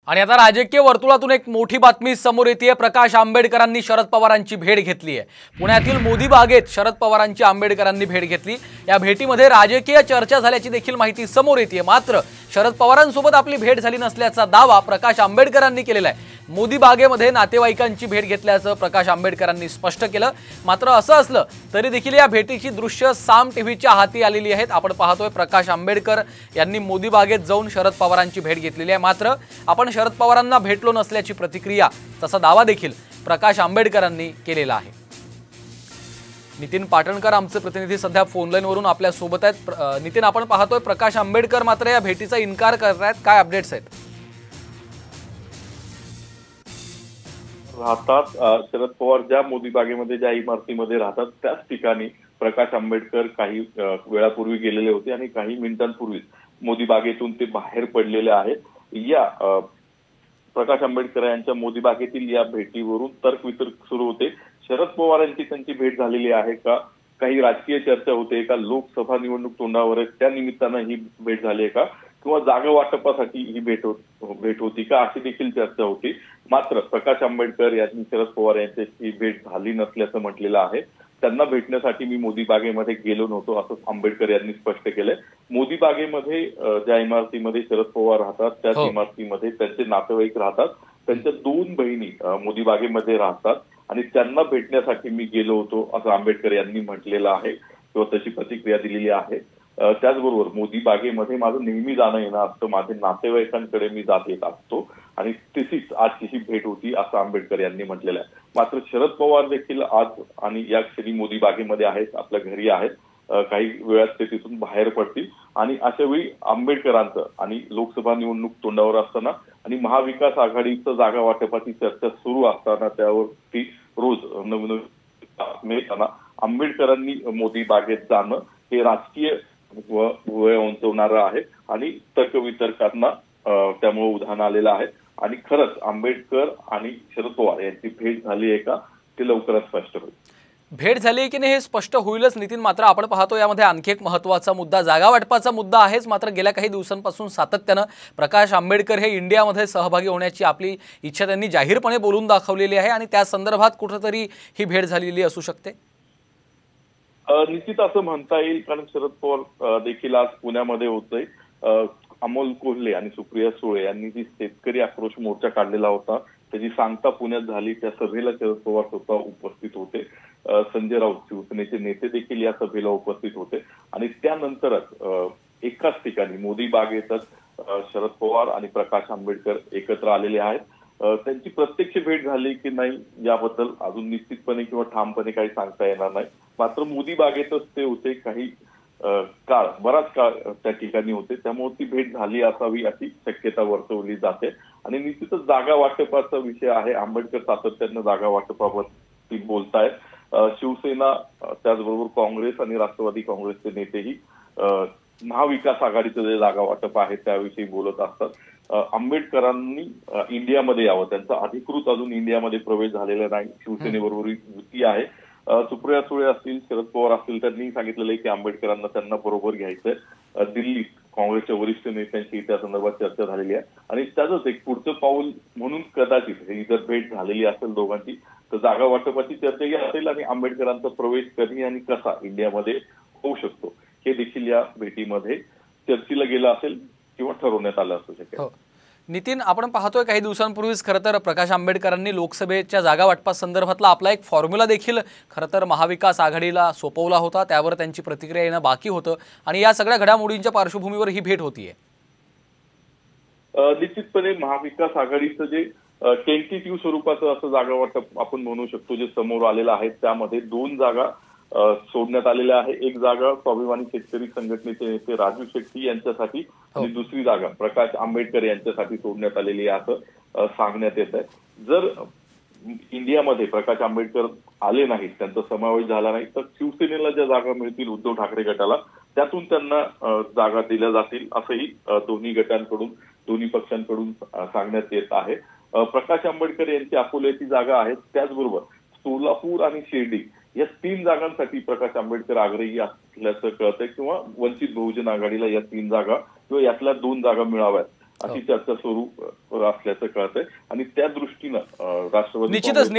आणि आता राजकीय वर्तुळातून एक मोठी बातमी समोर येते। प्रकाश आंबेडकरांनी शरद पवारांची भेट घेतली आहे। पुण्यातील मोदी बागेत शरद पवारांची आंबेडकरांनी भेट घेतली। या भेटीमध्ये राजकीय चर्चा झाल्याची देखील माहिती समोर येते। मात्र शरद पवारांसोबत आपली भेट झाली नसल्याचा दावा प्रकाश आंबेडकरांनी केलेला आहे। मोदी बागेमध्ये नातेवाईकांची भेट घेतल्याचं प्रकाश आंबेडकरांनी स्पष्ट केलं। मात्र असं असलं तरी देखील या भेटीची दृश्य साम टीव्हीच्या हाती आलेली आहेत। आपण पाहतोय प्रकाश आंबेडकर यांनी मोदी बागेत जाऊन शरद पवारांची भेट घेतलेली आहे। मात्र आपण शरद पवारांना भेटलो नसल्याची प्रतिक्रिया तसा दावा देखील प्रकाश आंबेडकरांनी केलेला आहे। नितीन पाटणकर आमचे प्रतिनिधी सध्या फोन लाईन वरून आपल्या सोबत आहेत। नितीन, आपण पाहतोय प्रकाश आंबेडकर मात्र या भेटीचा इन्कार करतायत, काय अपडेट्स आहेत? राहतात शरद पवार ज्या मोदी बागेमध्ये ज्या इमारतीमध्ये राहतात त्याच ठिकाणी प्रकाश आंबेडकर काही वेळापूर्वी गेलेले होते आणि काही मिनिटांपूर्वी मोदी बागेतून ते बाहेर पडलेले आहेत। या प्रकाश आंबेडकर यांच्या मोदी बागेतील या भेटीवरून तर्कवितर्क सुरू होते। शरद पवार यांची त्यांची भेट झालेली आहे का, काही राजकीय चर्चा होते का, लोकसभा निवडणूक तोंडावर त्या निमित्तानं ही भेट झाली आहे का, किंवा जागा वाटपासाठी ही भेट होती का, अशी देखील चर्चा होती। मात्र प्रकाश आंबेडकर यांनी शरद पवार यांच्याशी भेट झाली नसल्याचं म्हटलेलं आहे। त्यांना भेटण्यासाठी मी मोदी बागेमध्ये गेलो नव्हतो असं आंबेडकर यांनी स्पष्ट केलंय। मोदी बागेमध्ये ज्या इमारतीमध्ये शरद पवार राहतात त्याच इमारतीमध्ये त्यांचे नातेवाईक राहतात। त्यांच्या दोन बहिणी मोदी बागेमध्ये राहतात आणि त्यांना भेटण्यासाठी मी गेलो होतो असं आंबेडकर यांनी म्हटलेलं आहे किंवा तशी प्रतिक्रिया दिलेली आहे। त्याचबरोबर मोदी बागेमध्ये माझं नेहमी जाणं येणं असतं, माझे नातेवाईकांकडे मी जात येत असतो आणि तशीच आजची ही भेट होती असं आंबेडकर यांनी म्हटलेलं आहे। मात्र शरद पवार देखील आज आणि या क्षणी मोदी बागेमध्ये आहेत, आपल्या घरी आहेत। काही वेळात ते तिथून बाहेर पडतील आणि अशा वेळी आंबेडकरांचं आणि लोकसभा निवडणूक तोंडावर असताना आणि महाविकास आघाडीचं जागा वाटपाची चर्चा सुरू असताना त्यावरती रोज नवनवीन मिळताना आंबेडकरांनी मोदी बागेत जाणं हे राजकीय वय उंचवणारं आहे आणि तर्कवितर्कांना त्यामुळे उधाण आलेलं आहे। आणि खरंच आंबेडकर आणि शरद पवार यांची भेट झाली आहे का ते लवकरच स्पष्ट होईल। भेट झाली की नाही हे स्पष्ट होईलच नितीन। मात्र आपण पाहतो यामध्ये आणखी एक महत्त्वाचा मुद्दा जागा वाटपाचा मुद्दा आहेच। मात्र गेल्या काही दिवसांपासून सातत्यानं प्रकाश आंबेडकर हे इंडियामध्ये सहभागी होण्याची आपली इच्छा त्यांनी जाहीरपणे बोलून दाखवलेली आहे आणि त्या संदर्भात कुठेतरी ही भेट झालेली असू शकते। निश्चित असं म्हणता येईल, कारण शरद पवार देखील आज पुण्यामध्ये होते। अमोल कोल्हे आणि सुप्रिया सुळे यांनी जी शेतकरी आक्रोश मोर्चा काढलेला होता त्याची सांगता पुण्यात झाली। त्या सभेला शरद पवार स्वतः उपस्थित होते। संजय राऊत शिवसेनेचे नेते देखील या सभेला उपस्थित होते आणि त्यानंतरच एकाच ठिकाणी मोदी बागेतच शरद पवार आणि प्रकाश आंबेडकर एकत्र आलेले आहेत। त्यांची प्रत्यक्ष भेट झाली की नाही याबद्दल अजून निश्चितपणे किंवा ठामपणे काही सांगता येणार नाही। मात्र मोदी बागेतच ते होते, काही बराच काळ त्या ठिकाणी होते, त्यामुळे ती भेट झाली असावी अशी शक्यता वर्तवली जाते। आणि निश्चितच जागा वाटपाचा विषय आहे। आंबेडकर सातत्यानं जागा वाटपाबाबत बोलतायत। शिवसेना त्याचबरोबर काँग्रेस आणि राष्ट्रवादी काँग्रेसचे नेतेही महाविकास आघाडीचं जे जागा वाटप आहे त्याविषयी बोलत असतात। आंबेडकरांनी इंडियामध्ये यावं, त्यांचा अधिकृत अजून इंडियामध्ये प्रवेश झालेला नाही। शिवसेनेबरोबर युती आहे। सुप्रिया सुळे असतील, शरद पवार असतील, त्यांनी सांगितलेलं आहे की आंबेडकरांना त्यांना बरोबर घ्यायचंय। दिल्लीत काँग्रेसच्या वरिष्ठ नेत्यांशी त्या संदर्भात चर्चा झालेली आहे आणि त्याचंच एक पुढचं पाऊल म्हणून कदाचित ही जर भेट झालेली असेल दोघांची तर जागा वाटपाची चर्चाही असेल आणि आंबेडकरांचा प्रवेश कधी आणि कसा इंडियामध्ये होऊ शकतो हे देखील या भेटीमध्ये चर्चेला गेलं असेल किंवा ठरवण्यात आलं असू शकेल। नितीन, आपण पाहतोय काही दिवसांपूर्वीच खरं तर प्रकाश आंबेडकरांनी लोकसभेच्या जागा वाटपासंदर्भातला आपला एक फॉर्म्युला देखील खरं तर महाविकास आघाडीला सोपवला होता। त्यावर त्यांची प्रतिक्रिया येणं बाकी होतं आणि या सगळ्या घडामोडींच्या पार्श्वभूमीवर ही भेट होतीये। निश्चितपणे महाविकास आघाडीचं जे टेंटेटिव्ह स्वरूपाचं असं जागा वाटप आपण म्हणू शकतो जे समोर आलेलं आहे त्यामध्ये दोन जागा सोडण्यात आलेल्या आहे। एक जागा स्वाभिमानी शेतकरी संघटनेचे नेते राजू शेट्टी यांच्यासाठी आणि दुसरी जागा प्रकाश आंबेडकर यांच्यासाठी सोडण्यात आलेली आहे असं सांगण्यात येत आहे। जर इंडियामध्ये प्रकाश आंबेडकर आले नाहीत, त्यांचा समावेश झाला नाही तर शिवसेनेला ज्या जागा मिळतील उद्धव ठाकरे गटाला त्यातून त्यांना जागा दिल्या जातील असंही दोन्ही गटांकडून दोन्ही पक्षांकडून सांगण्यात येत आहे। प्रकाश आंबेडकर यांची अकोल्याची जागा आहे, त्याचबरोबर सोलापूर आणि शिर्डी या तीन जागांसाठी प्रकाश आंबेडकर आग्रही असल्याचं कळतंय किंवा वंचित बहुजन आघाडीला या तीन जागा किंवा यातल्या दोन जागा मिळाव्यात अशी चर्चा सुरू असल्याचं कळतंय आणि त्या दृष्टीनं राष्ट्रवादी निश्चितच